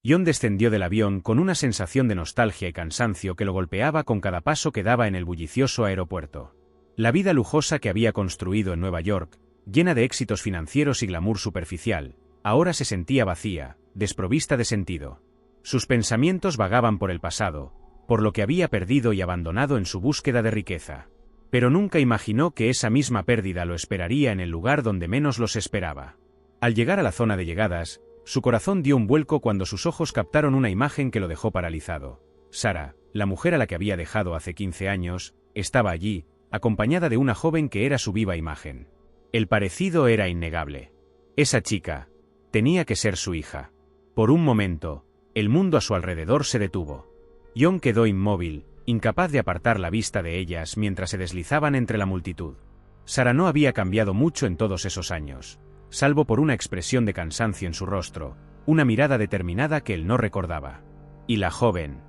John descendió del avión con una sensación de nostalgia y cansancio que lo golpeaba con cada paso que daba en el bullicioso aeropuerto. La vida lujosa que había construido en Nueva York, llena de éxitos financieros y glamour superficial, ahora se sentía vacía, desprovista de sentido. Sus pensamientos vagaban por el pasado, por lo que había perdido y abandonado en su búsqueda de riqueza. Pero nunca imaginó que esa misma pérdida lo esperaría en el lugar donde menos los esperaba. Al llegar a la zona de llegadas, su corazón dio un vuelco cuando sus ojos captaron una imagen que lo dejó paralizado. Sarah, la mujer a la que había dejado hace 15 años, estaba allí, acompañada de una joven que era su viva imagen. El parecido era innegable. Esa chica tenía que ser su hija. Por un momento, el mundo a su alrededor se detuvo. John quedó inmóvil, incapaz de apartar la vista de ellas mientras se deslizaban entre la multitud. Sarah no había cambiado mucho en todos esos años, salvo por una expresión de cansancio en su rostro, una mirada determinada que él no recordaba. Y la joven,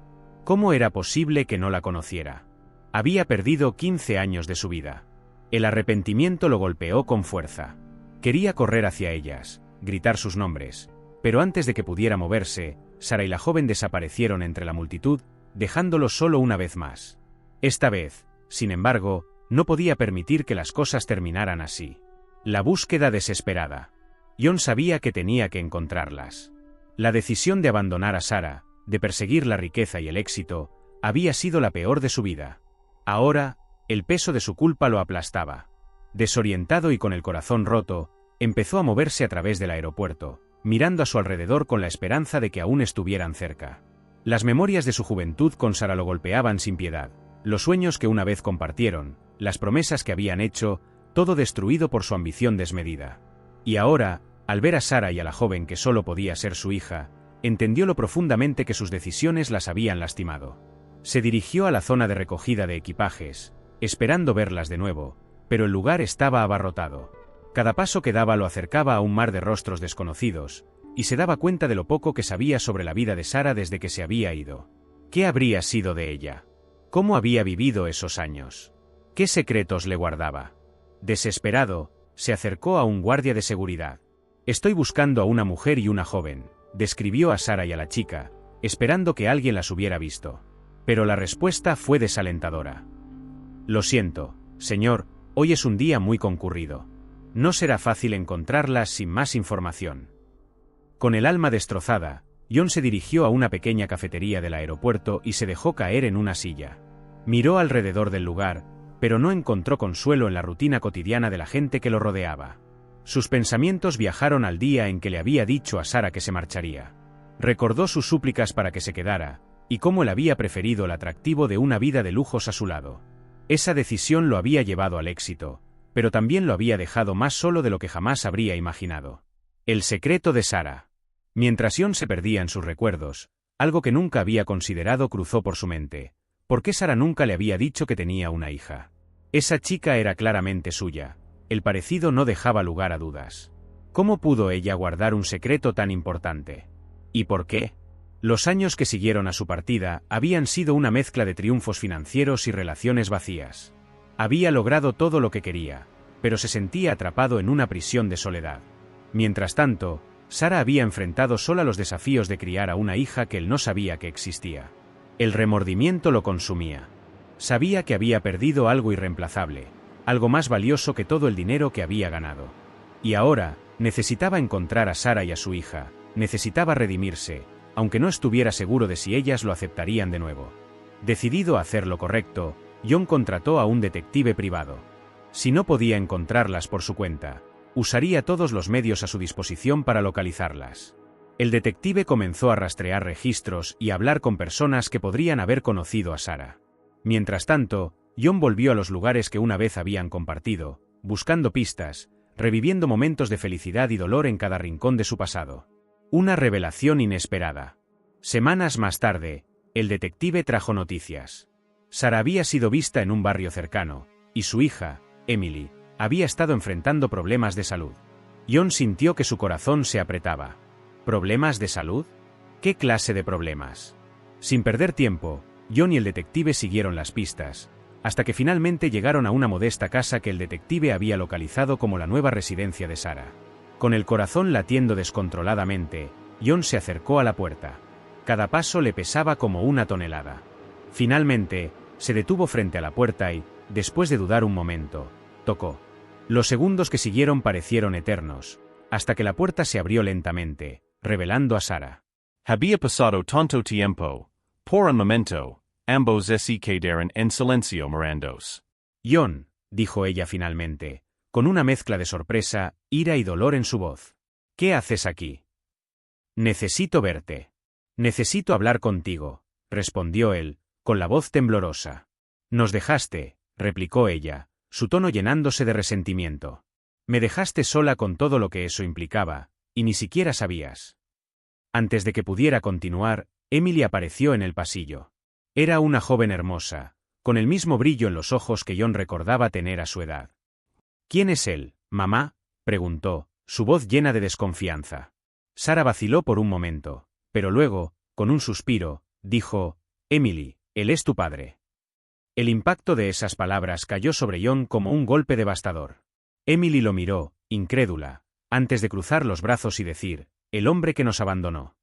¿cómo era posible que no la conociera? Había perdido 15 años de su vida. El arrepentimiento lo golpeó con fuerza. Quería correr hacia ellas, gritar sus nombres, pero antes de que pudiera moverse, Sarah y la joven desaparecieron entre la multitud, dejándolo solo una vez más. Esta vez, sin embargo, no podía permitir que las cosas terminaran así. La búsqueda desesperada. John sabía que tenía que encontrarlas. La decisión de abandonar a Sarah, de perseguir la riqueza y el éxito, había sido la peor de su vida. Ahora, el peso de su culpa lo aplastaba. Desorientado y con el corazón roto, empezó a moverse a través del aeropuerto, mirando a su alrededor con la esperanza de que aún estuvieran cerca. Las memorias de su juventud con Sarah lo golpeaban sin piedad, los sueños que una vez compartieron, las promesas que habían hecho, todo destruido por su ambición desmedida. Y ahora, al ver a Sarah y a la joven que solo podía ser su hija, entendió lo profundamente que sus decisiones las habían lastimado. Se dirigió a la zona de recogida de equipajes, esperando verlas de nuevo, pero el lugar estaba abarrotado. Cada paso que daba lo acercaba a un mar de rostros desconocidos, y se daba cuenta de lo poco que sabía sobre la vida de Sarah desde que se había ido. ¿Qué habría sido de ella? ¿Cómo había vivido esos años? ¿Qué secretos le guardaba? Desesperado, se acercó a un guardia de seguridad. «Estoy buscando a una mujer y una joven», describió a Sarah y a la chica, esperando que alguien las hubiera visto. Pero la respuesta fue desalentadora. «Lo siento, señor, hoy es un día muy concurrido. No será fácil encontrarlas sin más información». Con el alma destrozada, John se dirigió a una pequeña cafetería del aeropuerto y se dejó caer en una silla. Miró alrededor del lugar, pero no encontró consuelo en la rutina cotidiana de la gente que lo rodeaba. Sus pensamientos viajaron al día en que le había dicho a Sarah que se marcharía. Recordó sus súplicas para que se quedara, y cómo él había preferido el atractivo de una vida de lujos a su lado. Esa decisión lo había llevado al éxito, pero también lo había dejado más solo de lo que jamás habría imaginado. El secreto de Sarah. Mientras John se perdía en sus recuerdos, algo que nunca había considerado cruzó por su mente. ¿Por qué Sarah nunca le había dicho que tenía una hija? Esa chica era claramente suya. El parecido no dejaba lugar a dudas. ¿Cómo pudo ella guardar un secreto tan importante? ¿Y por qué? Los años que siguieron a su partida habían sido una mezcla de triunfos financieros y relaciones vacías. Había logrado todo lo que quería, pero se sentía atrapado en una prisión de soledad. Mientras tanto, Sarah había enfrentado sola los desafíos de criar a una hija que él no sabía que existía. El remordimiento lo consumía. Sabía que había perdido algo irreemplazable, algo más valioso que todo el dinero que había ganado. Y ahora, necesitaba encontrar a Sarah y a su hija, necesitaba redimirse, aunque no estuviera seguro de si ellas lo aceptarían de nuevo. Decidido a hacer lo correcto, John contrató a un detective privado. Si no podía encontrarlas por su cuenta, usaría todos los medios a su disposición para localizarlas. El detective comenzó a rastrear registros y a hablar con personas que podrían haber conocido a Sarah. Mientras tanto, John volvió a los lugares que una vez habían compartido, buscando pistas, reviviendo momentos de felicidad y dolor en cada rincón de su pasado. Una revelación inesperada. Semanas más tarde, el detective trajo noticias. Sarah había sido vista en un barrio cercano, y su hija, Emily, había estado enfrentando problemas de salud. John sintió que su corazón se apretaba. ¿Problemas de salud? ¿Qué clase de problemas? Sin perder tiempo, John y el detective siguieron las pistas, hasta que finalmente llegaron a una modesta casa que el detective había localizado como la nueva residencia de Sarah. Con el corazón latiendo descontroladamente, John se acercó a la puerta. Cada paso le pesaba como una tonelada. Finalmente, se detuvo frente a la puerta y, después de dudar un momento, tocó. Los segundos que siguieron parecieron eternos, hasta que la puerta se abrió lentamente, revelando a Sara. Había pasado tanto tiempo. Por un momento, ambos se quedaron en silencio mirandos. John, dijo ella finalmente, con una mezcla de sorpresa, ira y dolor en su voz. ¿Qué haces aquí? Necesito verte. Necesito hablar contigo, respondió él, con la voz temblorosa. Nos dejaste, replicó ella, su tono llenándose de resentimiento. Me dejaste sola con todo lo que eso implicaba, y ni siquiera sabías. Antes de que pudiera continuar, Emily apareció en el pasillo. Era una joven hermosa, con el mismo brillo en los ojos que John recordaba tener a su edad. ¿Quién es él, mamá?, preguntó, su voz llena de desconfianza. Sara vaciló por un momento, pero luego, con un suspiro, dijo, Emily, él es tu padre. El impacto de esas palabras cayó sobre John como un golpe devastador. Emily lo miró, incrédula, antes de cruzar los brazos y decir, el hombre que nos abandonó.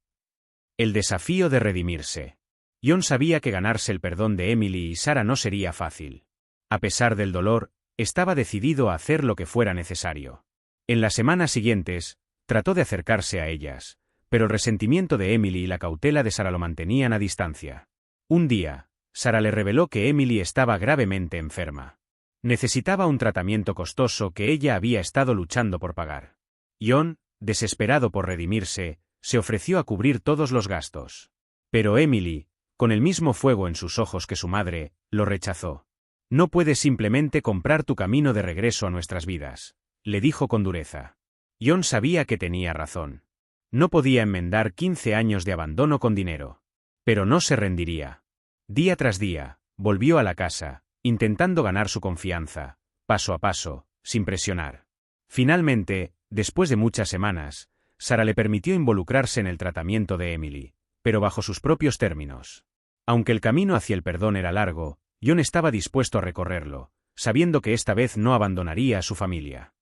El desafío de redimirse. John sabía que ganarse el perdón de Emily y Sara no sería fácil. A pesar del dolor, estaba decidido a hacer lo que fuera necesario. En las semanas siguientes, trató de acercarse a ellas, pero el resentimiento de Emily y la cautela de Sara lo mantenían a distancia. Un día, Sara le reveló que Emily estaba gravemente enferma. Necesitaba un tratamiento costoso que ella había estado luchando por pagar. John, desesperado por redimirse, se ofreció a cubrir todos los gastos. Pero Emily, con el mismo fuego en sus ojos que su madre, lo rechazó. No puedes simplemente comprar tu camino de regreso a nuestras vidas, le dijo con dureza. John sabía que tenía razón. No podía enmendar 15 años de abandono con dinero. Pero no se rendiría. Día tras día, volvió a la casa, intentando ganar su confianza, paso a paso, sin presionar. Finalmente, después de muchas semanas, Sara le permitió involucrarse en el tratamiento de Emily, pero bajo sus propios términos. Aunque el camino hacia el perdón era largo, John estaba dispuesto a recorrerlo, sabiendo que esta vez no abandonaría a su familia.